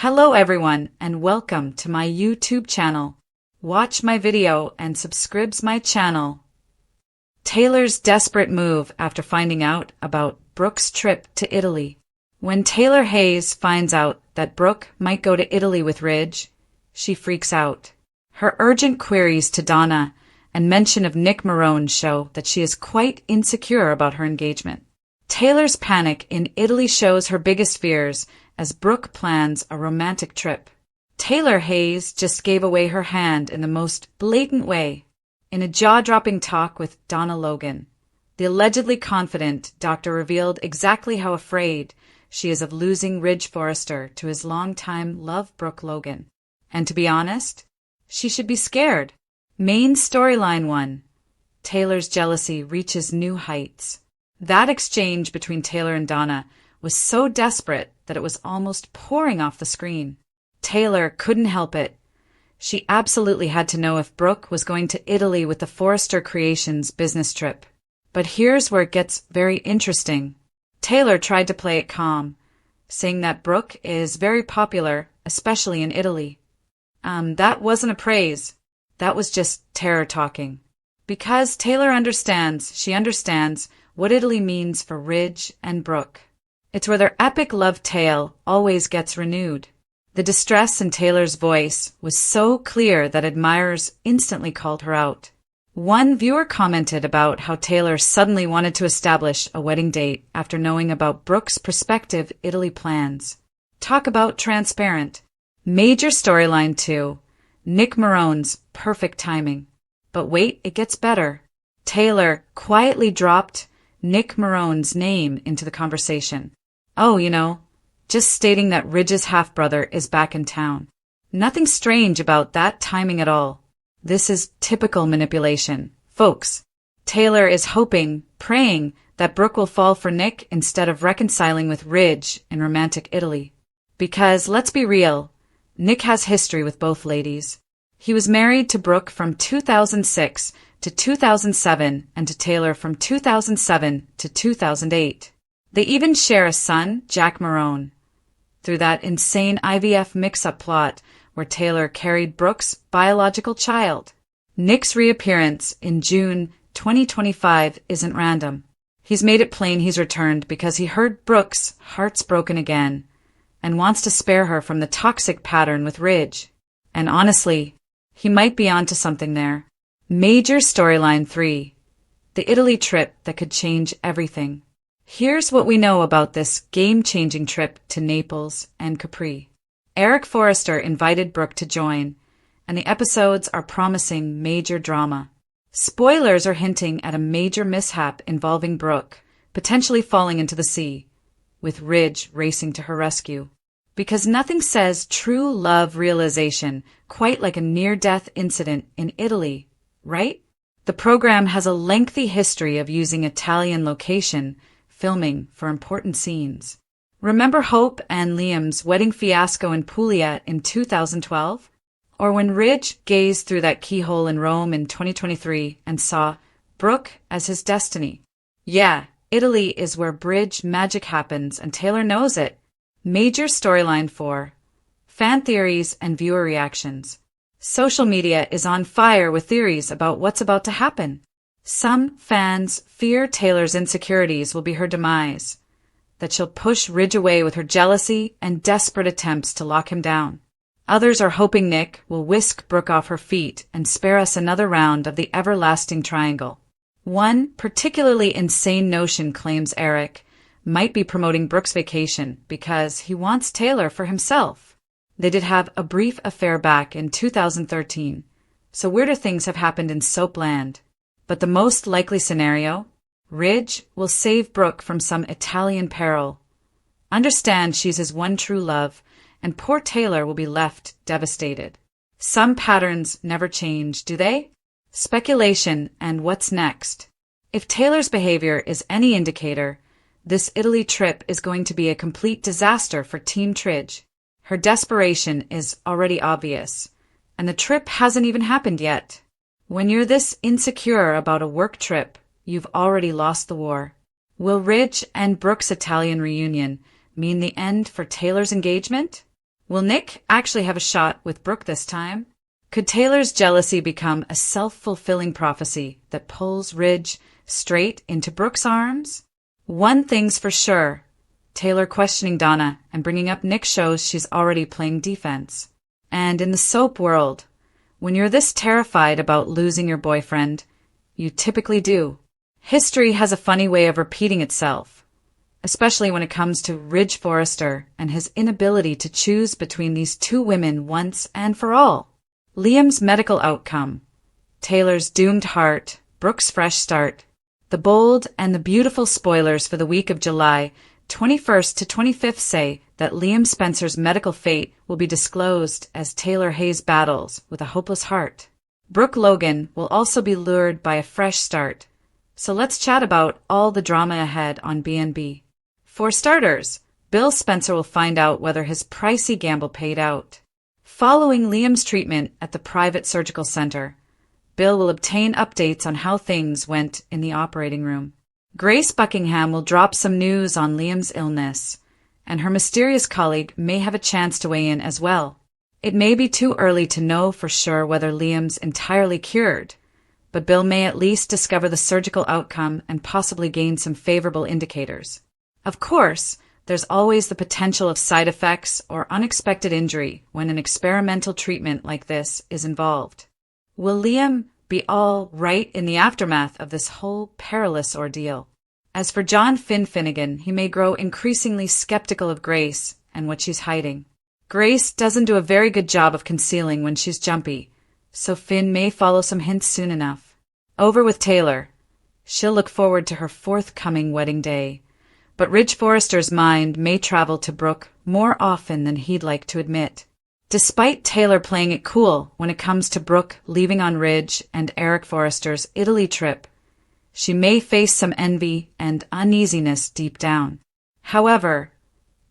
Hello everyone and welcome to my YouTube channel. Watch my video and subscribe my channel. Taylor's desperate move after finding out about Brooke's trip to Italy. When Taylor Hayes finds out that Brooke might go to Italy with Ridge, she freaks out. Her urgent queries to Donna and mention of Nick Marone show that she is quite insecure about her engagement. Taylor's panic in Italy shows her biggest fears as Brooke plans a romantic trip. Taylor Hayes just gave away her hand in the most blatant way. In a jaw-dropping talk with Donna Logan, the allegedly confident doctor revealed exactly how afraid she is of losing Ridge Forrester to his longtime love Brooke Logan. And to be honest, she should be scared. Main storyline 1. Taylor's jealousy reaches new heights. That exchange between Taylor and Donna was so desperate that it was almost pouring off the screen. Taylor couldn't help it. She absolutely had to know if Brooke was going to Italy with the Forrester Creations business trip. But here's where it gets very interesting. Taylor tried to play it calm, saying that Brooke is very popular, especially in Italy. That wasn't a praise. That was just terror talking. Because Taylor understands what Italy means for Ridge and Brooke. It's where their epic love tale always gets renewed. The distress in Taylor's voice was so clear that admirers instantly called her out. One viewer commented about how Taylor suddenly wanted to establish a wedding date after knowing about Brooke's prospective Italy plans. Talk about transparent. Major storyline 2. Nick Marone's perfect timing. But wait, it gets better. Taylor quietly dropped Nick Marone's name into the conversation. Oh, just stating that Ridge's half-brother is back in town. Nothing strange about that timing at all. This is typical manipulation. Folks, Taylor is hoping, praying, that Brooke will fall for Nick instead of reconciling with Ridge in romantic Italy. Because, let's be real, Nick has history with both ladies. He was married to Brooke from 2006 to 2007 and to Taylor from 2007 to 2008. They even share a son, Jack Marone, through that insane IVF mix-up plot where Taylor carried Brooke's biological child. Nick's reappearance in June 2025 isn't random. He's made it plain he's returned because he heard Brooke's heart's broken again and wants to spare her from the toxic pattern with Ridge. And honestly, he might be onto something there. Major storyline 3. The Italy trip that could change everything. Here's what we know about this game-changing trip to Naples and Capri. Eric Forrester invited Brooke to join, and the episodes are promising major drama. Spoilers are hinting at a major mishap involving Brooke, potentially falling into the sea, with Ridge racing to her rescue. Because nothing says true love realization quite like a near-death incident in Italy, right? The program has a lengthy history of using Italian location filming for important scenes. Remember Hope and Liam's wedding fiasco in Puglia in 2012? Or when Ridge gazed through that keyhole in Rome in 2023 and saw Brooke as his destiny? Yeah, Italy is where bridge magic happens and Taylor knows it. Major storyline 4. Fan theories and viewer reactions. Social media is on fire with theories about what's about to happen. Some fans fear Taylor's insecurities will be her demise, that she'll push Ridge away with her jealousy and desperate attempts to lock him down. Others are hoping Nick will whisk Brooke off her feet and spare us another round of the everlasting triangle. One particularly insane notion claims Eric might be promoting Brooke's vacation because he wants Taylor for himself. They did have a brief affair back in 2013, so weirder things have happened in Soapland. But the most likely scenario, Ridge will save Brooke from some Italian peril. Understand she's his one true love, and poor Taylor will be left devastated. Some patterns never change, do they? Speculation and what's next. If Taylor's behavior is any indicator, this Italy trip is going to be a complete disaster for Team Tridge. Her desperation is already obvious, and the trip hasn't even happened yet. When you're this insecure about a work trip, you've already lost the war. Will Ridge and Brooke's Italian reunion mean the end for Taylor's engagement? Will Nick actually have a shot with Brooke this time? Could Taylor's jealousy become a self-fulfilling prophecy that pulls Ridge straight into Brooke's arms? One thing's for sure. Taylor questioning Donna and bringing up Nick shows she's already playing defense. And in the soap world, when you're this terrified about losing your boyfriend, you typically do. History has a funny way of repeating itself, especially when it comes to Ridge Forrester and his inability to choose between these two women once and for all. Liam's medical outcome, Taylor's doomed heart, Brooke's fresh start, the bold and the beautiful spoilers for the week of July 21st to 25th say that Liam Spencer's medical fate will be disclosed as Taylor Hayes battles with a hopeless heart. Brooke Logan will also be lured by a fresh start. So let's chat about all the drama ahead on B&B. For starters, Bill Spencer will find out whether his pricey gamble paid out. Following Liam's treatment at the private surgical center, Bill will obtain updates on how things went in the operating room. Grace Buckingham will drop some news on Liam's illness, and her mysterious colleague may have a chance to weigh in as well. It may be too early to know for sure whether Liam's entirely cured, but Bill may at least discover the surgical outcome and possibly gain some favorable indicators. Of course, there's always the potential of side effects or unexpected injury when an experimental treatment like this is involved. Will Liam be all right in the aftermath of this whole perilous ordeal? As for John Finnegan, he may grow increasingly skeptical of Grace and what she's hiding. Grace doesn't do a very good job of concealing when she's jumpy, so Finn may follow some hints soon enough. Over with Taylor. She'll look forward to her forthcoming wedding day, but Ridge Forrester's mind may travel to Brooke more often than he'd like to admit. Despite Taylor playing it cool when it comes to Brooke leaving on Ridge and Eric Forrester's Italy trip, she may face some envy and uneasiness deep down. However,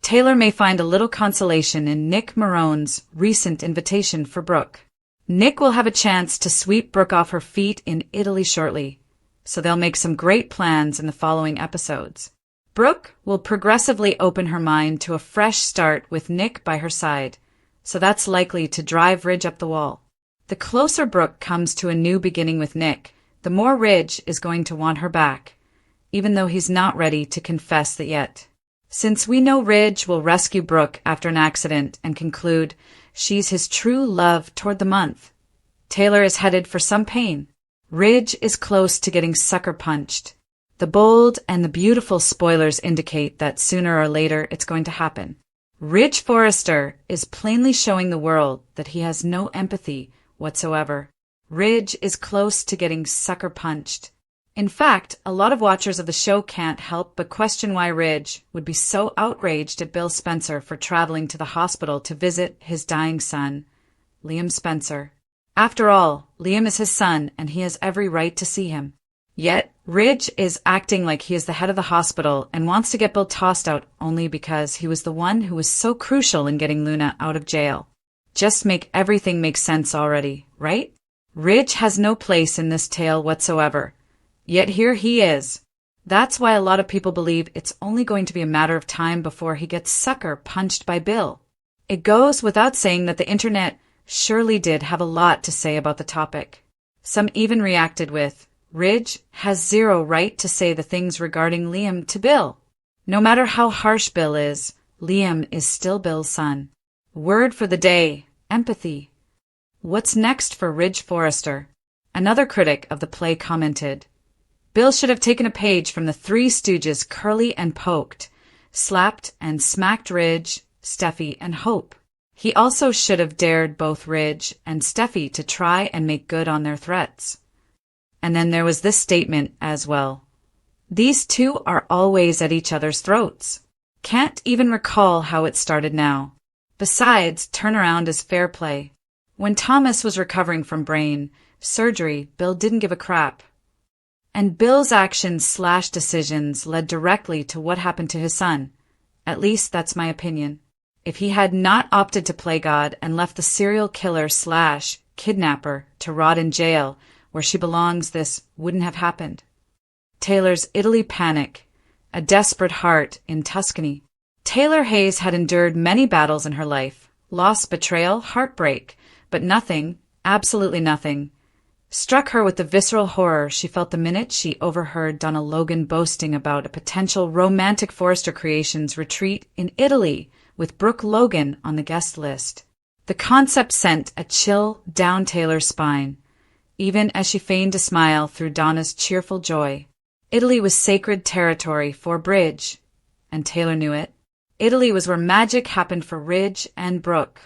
Taylor may find a little consolation in Nick Marone's recent invitation for Brooke. Nick will have a chance to sweep Brooke off her feet in Italy shortly, so they'll make some great plans in the following episodes. Brooke will progressively open her mind to a fresh start with Nick by her side, so that's likely to drive Ridge up the wall. The closer Brooke comes to a new beginning with Nick, the more Ridge is going to want her back, even though he's not ready to confess that yet. Since we know Ridge will rescue Brooke after an accident and conclude she's his true love toward the month, Taylor is headed for some pain. Ridge is close to getting sucker punched. The bold and the beautiful spoilers indicate that sooner or later it's going to happen. Ridge Forrester is plainly showing the world that he has no empathy whatsoever. Ridge is close to getting sucker punched. In fact, a lot of watchers of the show can't help but question why Ridge would be so outraged at Bill Spencer for traveling to the hospital to visit his dying son, Liam Spencer. After all, Liam is his son and he has every right to see him. Yet, Ridge is acting like he is the head of the hospital and wants to get Bill tossed out only because he was the one who was so crucial in getting Luna out of jail. Just make everything make sense already, right? Ridge has no place in this tale whatsoever. Yet here he is. That's why a lot of people believe it's only going to be a matter of time before he gets sucker punched by Bill. It goes without saying that the internet surely did have a lot to say about the topic. Some even reacted with, Ridge has zero right to say the things regarding Liam to Bill. No matter how harsh Bill is, Liam is still Bill's son. Word for the day, empathy. What's next for Ridge Forrester? Another critic of the play commented, Bill should have taken a page from the Three Stooges Curly and poked, slapped and smacked Ridge, Steffi, and Hope. He also should have dared both Ridge and Steffi to try and make good on their threats. And then there was this statement as well. These two are always at each other's throats. Can't even recall how it started now. Besides, turnaround is fair play. When Thomas was recovering from brain surgery, Bill didn't give a crap. And Bill's actions/decisions led directly to what happened to his son. At least that's my opinion. If he had not opted to play God and left the serial killer/kidnapper to rot in jail, where she belongs, this wouldn't have happened. Taylor's Italy panic, a desperate heart in Tuscany. Taylor Hayes had endured many battles in her life, Loss, betrayal, heartbreak, but nothing, absolutely nothing, struck her with the visceral horror she felt the minute she overheard Donna Logan boasting about a potential romantic Forrester Creations retreat in Italy with Brooke Logan on the guest list. The concept sent a chill down Taylor's spine, even as she feigned to smile through Donna's cheerful joy. Italy was sacred territory for Bridge, and Taylor knew it. Italy was where magic happened for Ridge and Brooke,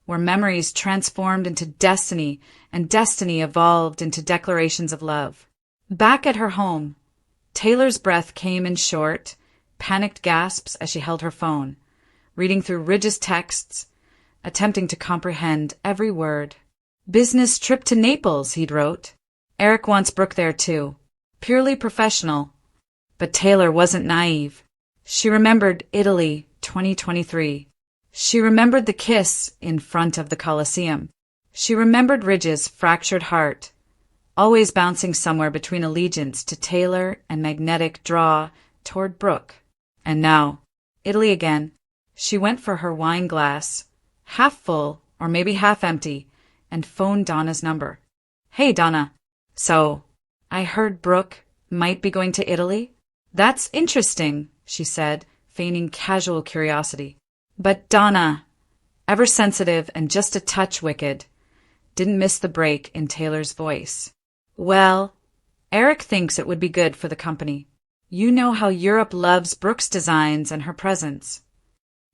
where memories transformed into destiny and destiny evolved into declarations of love. Back at her home, Taylor's breath came in short, panicked gasps as she held her phone, reading through Ridge's texts, attempting to comprehend every word. Business trip to Naples, he'd wrote. Eric wants Brooke there too. Purely professional. But Taylor wasn't naive. She remembered Italy 2023. She remembered the kiss in front of the Colosseum. She remembered Ridge's fractured heart, always bouncing somewhere between allegiance to Taylor and magnetic draw toward Brooke. And now, Italy again. She went for her wine glass, half full or maybe half empty, and phoned Donna's number. Hey, Donna. So, I heard Brooke might be going to Italy? That's interesting, she said, feigning casual curiosity. But Donna, ever sensitive and just a touch wicked, didn't miss the break in Taylor's voice. Well, Eric thinks it would be good for the company. You know how Europe loves Brooke's designs and her presence.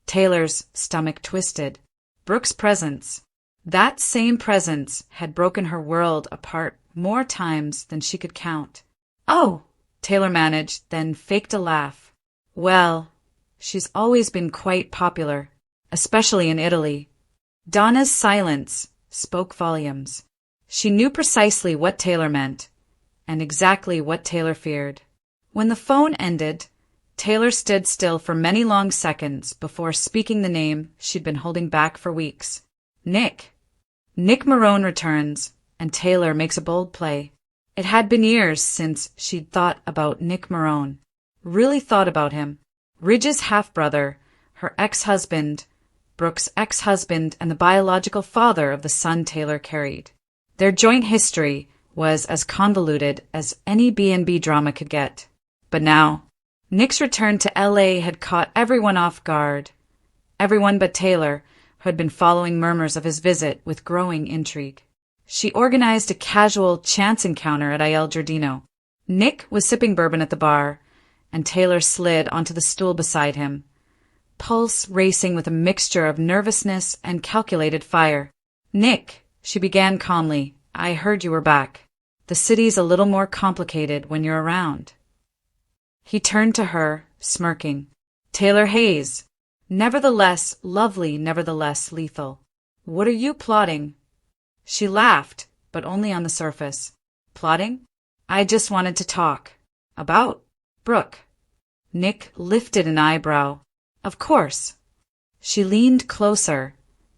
Taylor's stomach twisted. Brooke's presence. That same presence had broken her world apart more times than she could count. Oh, Taylor managed, then faked a laugh. Well, she's always been quite popular, especially in Italy. Donna's silence spoke volumes. She knew precisely what Taylor meant, and exactly what Taylor feared. When the phone ended, Taylor stood still for many long seconds before speaking the name she'd been holding back for weeks. Nick. Nick Marone returns, and Taylor makes a bold play. It had been years since she'd thought about Nick Marone. Really thought about him. Ridge's half-brother, her ex-husband, Brooke's ex-husband, and the biological father of the son Taylor carried. Their joint history was as convoluted as any B&B drama could get. But now, Nick's return to L.A. had caught everyone off guard. Everyone but Taylor, who had been following murmurs of his visit with growing intrigue. She organized a casual chance encounter at Il Giardino. Nick was sipping bourbon at the bar, and Taylor slid onto the stool beside him, pulse racing with a mixture of nervousness and calculated fire. Nick, she began calmly, I heard you were back. The city's a little more complicated when you're around. He turned to her, smirking. Taylor Hayes. Nevertheless lovely, nevertheless lethal. What are you plotting? She laughed, but only on the surface. Plotting? I just wanted to talk. About? Brooke. Nick lifted an eyebrow. Of course. She leaned closer,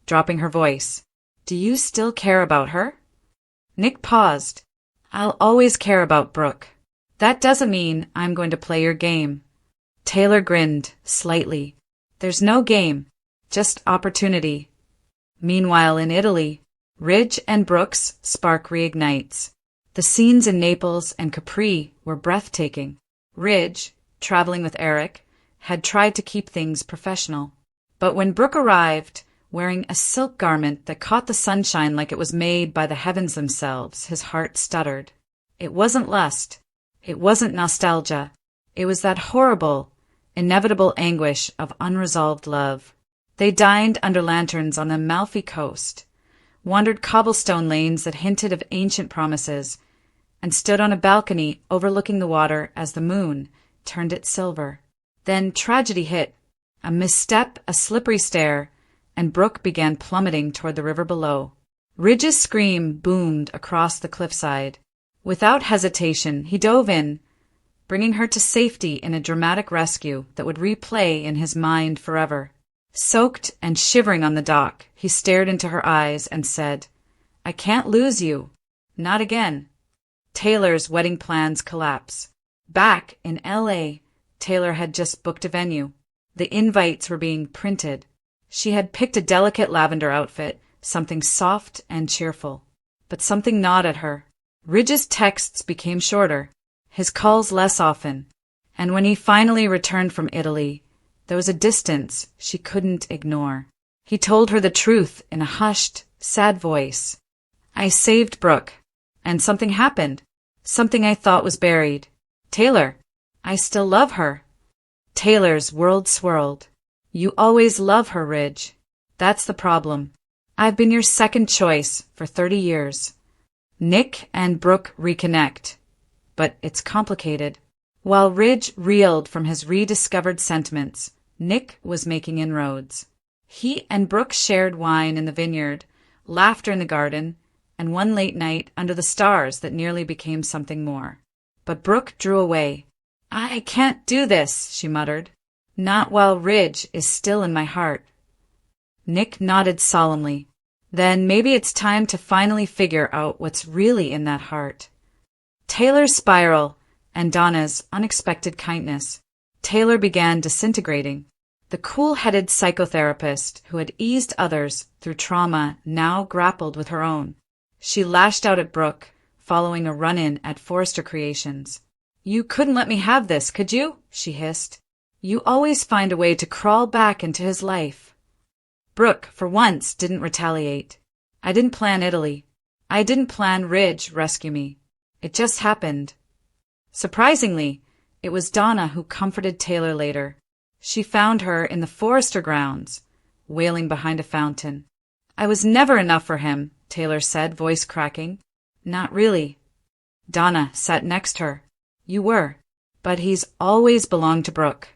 dropping her voice. Do you still care about her? Nick paused. I'll always care about Brooke. That doesn't mean I'm going to play your game. Taylor grinned, slightly. There's no game, just opportunity. Meanwhile in Italy, Ridge and Brooke's spark reignites. The scenes in Naples and Capri were breathtaking. Ridge, traveling with Eric, had tried to keep things professional. But when Brooke arrived, wearing a silk garment that caught the sunshine like it was made by the heavens themselves, his heart stuttered. It wasn't lust. It wasn't nostalgia. It was that horrible, inevitable anguish of unresolved love. They dined under lanterns on the Amalfi Coast, wandered cobblestone lanes that hinted of ancient promises, and stood on a balcony overlooking the water as the moon turned it silver. Then tragedy hit. A misstep, a slippery stair, and Brooke began plummeting toward the river below. Ridge's scream boomed across the cliffside. Without hesitation, he dove in, bringing her to safety in a dramatic rescue that would replay in his mind forever. Soaked and shivering on the dock, he stared into her eyes and said, I can't lose you. Not again. Taylor's wedding plans collapse. Back in L.A., Taylor had just booked a venue. The invites were being printed. She had picked a delicate lavender outfit, something soft and cheerful. But something gnawed at her. Ridge's texts became shorter, his calls less often, and when he finally returned from Italy, there was a distance she couldn't ignore. He told her the truth in a hushed, sad voice. I saved Brooke, and something happened. Something I thought was buried. Taylor, I still love her. Taylor's world swirled. You always love her, Ridge. That's the problem. I've been your second choice for 30 years. Nick and Brooke reconnect, but it's complicated. While Ridge reeled from his rediscovered sentiments, Nick was making inroads. He and Brooke shared wine in the vineyard, laughter in the garden, and one late night under the stars that nearly became something more. But Brooke drew away. I can't do this, she muttered. Not while Ridge is still in my heart. Nick nodded solemnly. Then maybe it's time to finally figure out what's really in that heart. Taylor's spiral and Donna's unexpected kindness. Taylor began disintegrating. The cool-headed psychotherapist who had eased others through trauma now grappled with her own. She lashed out at Brooke, following a run-in at Forrester Creations. You couldn't let me have this, could you? She hissed. You always find a way to crawl back into his life. Brooke, for once, didn't retaliate. I didn't plan Italy. I didn't plan Ridge rescue me. It just happened. Surprisingly, it was Donna who comforted Taylor later. She found her in the Forrester grounds, wailing behind a fountain. I was never enough for him, Taylor said, voice cracking. Not really. Donna sat next her. You were, but he's always belonged to Brooke.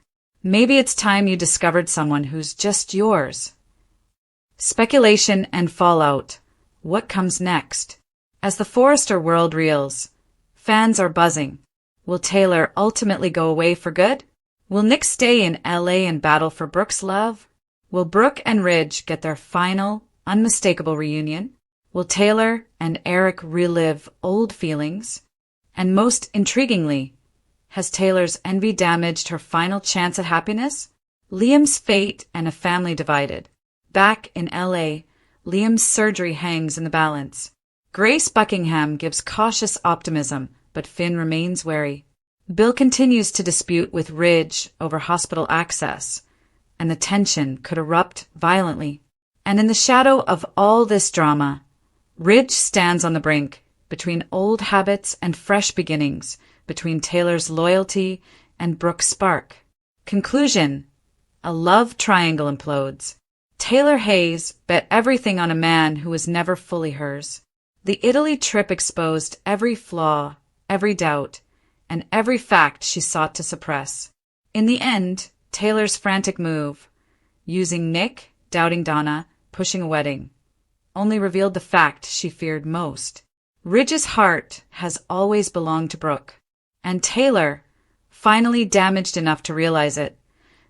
Maybe it's time you discovered someone who's just yours. Speculation and fallout. What comes next? As the Forrester world reels, fans are buzzing. Will Taylor ultimately go away for good? Will Nick stay in LA and battle for Brooke's love? Will Brooke and Ridge get their final, unmistakable reunion? Will Taylor and Eric relive old feelings? And most intriguingly, has Taylor's envy damaged her final chance at happiness? Liam's fate and a family divided. Back in LA, Liam's surgery hangs in the balance. Grace Buckingham gives cautious optimism, but Finn remains wary. Bill continues to dispute with Ridge over hospital access, and the tension could erupt violently. And in the shadow of all this drama, Ridge stands on the brink, between old habits and fresh beginnings, between Taylor's loyalty and Brooke's spark. Conclusion: a love triangle implodes. Taylor Hayes bet everything on a man who was never fully hers. The Italy trip exposed every flaw, every doubt, and every fact she sought to suppress. In the end, Taylor's frantic move, using Nick, doubting Donna, pushing a wedding, only revealed the fact she feared most. Ridge's heart has always belonged to Brooke, and Taylor, finally damaged enough to realize it,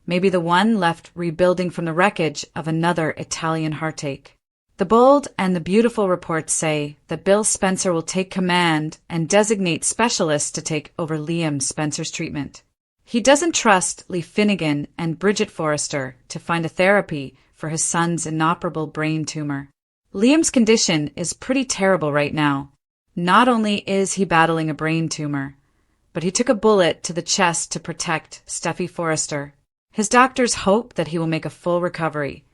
may be the one left rebuilding from the wreckage of another Italian heartache. The bold and the beautiful reports say that Bill Spencer will take command and designate specialists to take over Liam Spencer's treatment. He doesn't trust Lee Finnegan and Bridget Forrester to find a therapy for his son's inoperable brain tumor. Liam's condition is pretty terrible right now. Not only is he battling a brain tumor, but he took a bullet to the chest to protect Steffi Forrester. His doctors hope that he will make a full recovery,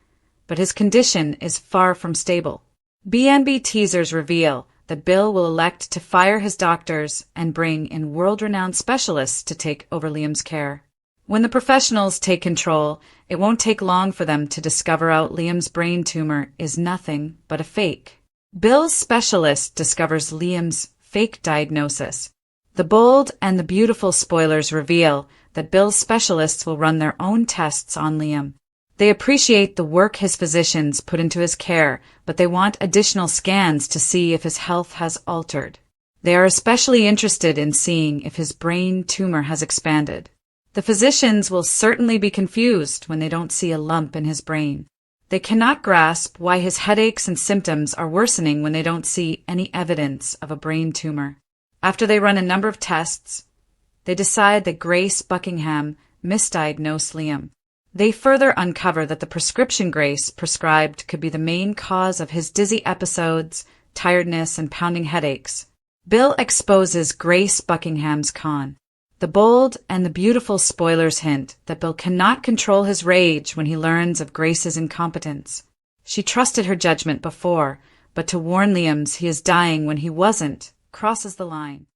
but his condition is far from stable. BNB teasers reveal that Bill will elect to fire his doctors and bring in world-renowned specialists to take over Liam's care. When the professionals take control, it won't take long for them to discover out Liam's brain tumor is nothing but a fake. Bill's specialist discovers Liam's fake diagnosis. The bold and the beautiful spoilers reveal that Bill's specialists will run their own tests on Liam. They appreciate the work his physicians put into his care, but they want additional scans to see if his health has altered. They are especially interested in seeing if his brain tumor has expanded. The physicians will certainly be confused when they don't see a lump in his brain. They cannot grasp why his headaches and symptoms are worsening when they don't see any evidence of a brain tumor. After they run a number of tests, they decide that Grace Buckingham misdiagnosed Liam. They further uncover that the prescription Grace prescribed could be the main cause of his dizzy episodes, tiredness, and pounding headaches. Bill exposes Grace Buckingham's con. The bold and the beautiful spoilers hint that Bill cannot control his rage when he learns of Grace's incompetence. She trusted her judgment before, but to warn Liam's he is dying when he wasn't crosses the line.